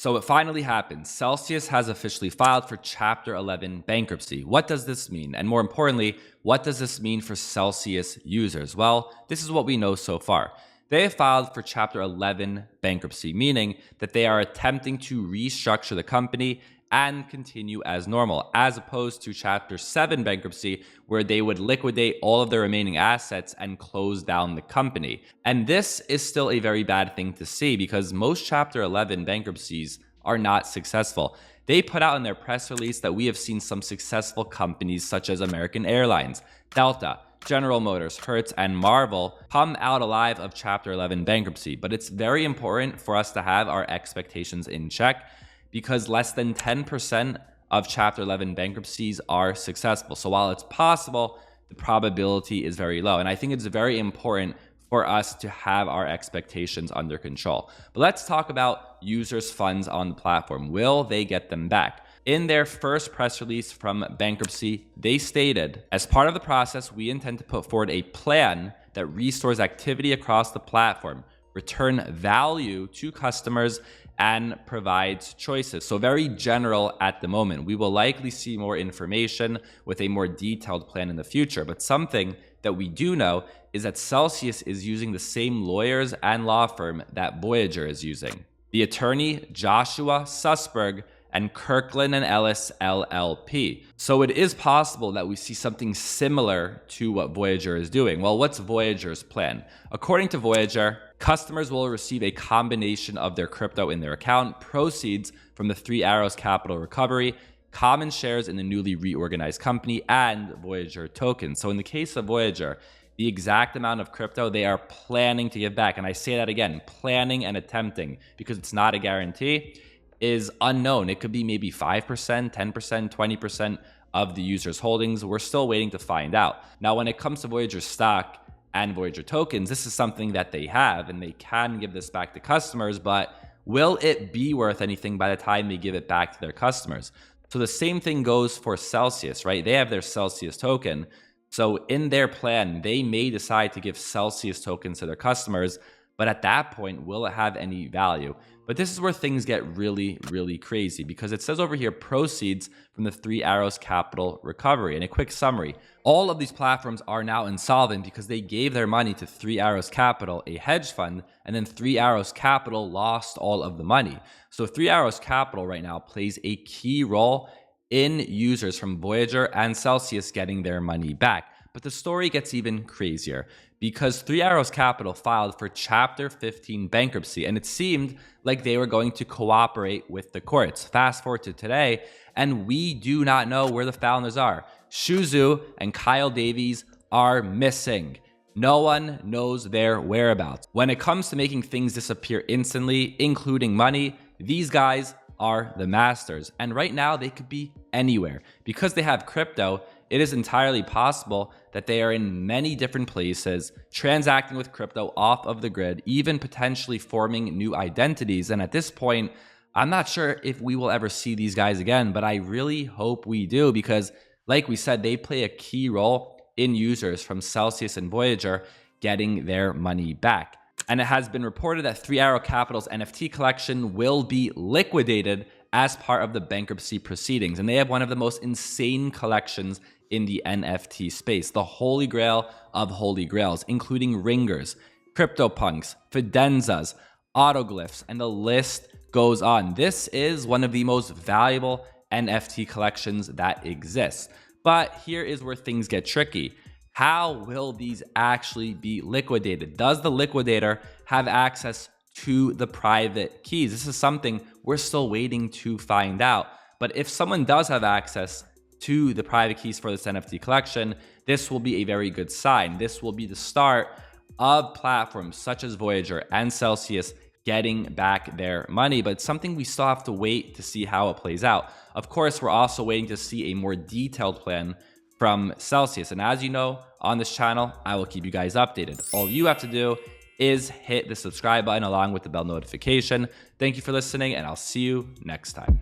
So it finally happened. Celsius has officially filed for Chapter 11 bankruptcy. What does this mean? And more importantly, what does this mean for Celsius users? Well, this is what we know so far. They have filed for Chapter 11 bankruptcy, meaning that they are attempting to restructure the company and continue as normal, as opposed to Chapter 7 bankruptcy, where they would liquidate all of their remaining assets and close down the company. And this is still a very bad thing to see because most Chapter 11 bankruptcies are not successful. They put out in their press release that we have seen some successful companies such as American Airlines, Delta, General Motors, Hertz, and Marvel come out alive of Chapter 11 bankruptcy. But it's very important for us to have our expectations in check, because less than 10% of Chapter 11 bankruptcies are successful. So while it's possible, the probability is very low. And I think it's very important for us to have our expectations under control. But let's talk about users' funds on the platform. Will they get them back? In their first press release from bankruptcy, they stated, as part of the process, we intend to put forward a plan that restores activity across the platform, return value to customers, and provides choices. So very general at the moment. We will likely see more information with a more detailed plan in the future. But something that we do know is that Celsius is using the same lawyers and law firm that Voyager is using. The attorney Joshua Sussberg and Kirkland & Ellis LLP. So it is possible that we see something similar to what Voyager is doing. Well, what's Voyager's plan? According to Voyager, customers will receive a combination of their crypto in their account, proceeds from the Three Arrows capital recovery, common shares in the newly reorganized company, and Voyager tokens. So in the case of Voyager, the exact amount of crypto they are planning to give back, and I say that again, planning and attempting, because it's not a guarantee, is unknown. It could be maybe 5%, 10%, 20% of the user's holdings. We're still waiting to find out. Now, when it comes to Voyager stock and Voyager tokens, this is something that they have and they can give this back to customers, but will it be worth anything by the time they give it back to their customers? So the same thing goes for Celsius, right? They have their Celsius token. So in their plan, they may decide to give Celsius tokens to their customers, but at that point, will it have any value? But this is where things get really, really crazy, because it says over here, proceeds from the Three Arrows capital recovery. And a quick summary, all of these platforms are now insolvent because they gave their money to Three Arrows Capital, a hedge fund, and then Three Arrows Capital lost all of the money. So Three Arrows Capital right now plays a key role in users from Voyager and Celsius getting their money back. But the story gets even crazier because Three Arrows Capital filed for Chapter 15 bankruptcy, and it seemed like they were going to cooperate with the courts. Fast forward to today, and we do not know where the founders are. Shuzu and Kyle Davies are missing. No one knows their whereabouts. When it comes to making things disappear instantly, including money, these guys are the masters. And right now, they could be anywhere. Because they have crypto, it is entirely possible that they are in many different places, transacting with crypto off of the grid, even potentially forming new identities. And at this point, I'm not sure if we will ever see these guys again, but I really hope we do, because like we said, they play a key role in users from Celsius and Voyager getting their money back. And it has been reported that Three Arrow Capital's NFT collection will be liquidated as part of the bankruptcy proceedings. And they have one of the most insane collections in the NFT space, the holy grail of holy grails, including ringers, CryptoPunks, Fidenzas, autoglyphs, and the list goes on. This is one of the most valuable NFT collections that exists. But here is where things get tricky. How will these actually be liquidated? Does the liquidator have access to the private keys? This is something we're still waiting to find out. But if someone does have access to the private keys for this NFT collection, this will be a very good sign. This will be the start of platforms such as Voyager and Celsius getting back their money, but it's something we still have to wait to see how it plays out. Of course, we're also waiting to see a more detailed plan from Celsius. And as you know, on this channel, I will keep you guys updated. All you have to do is hit the subscribe button along with the bell notification. Thank you for listening, and I'll see you next time.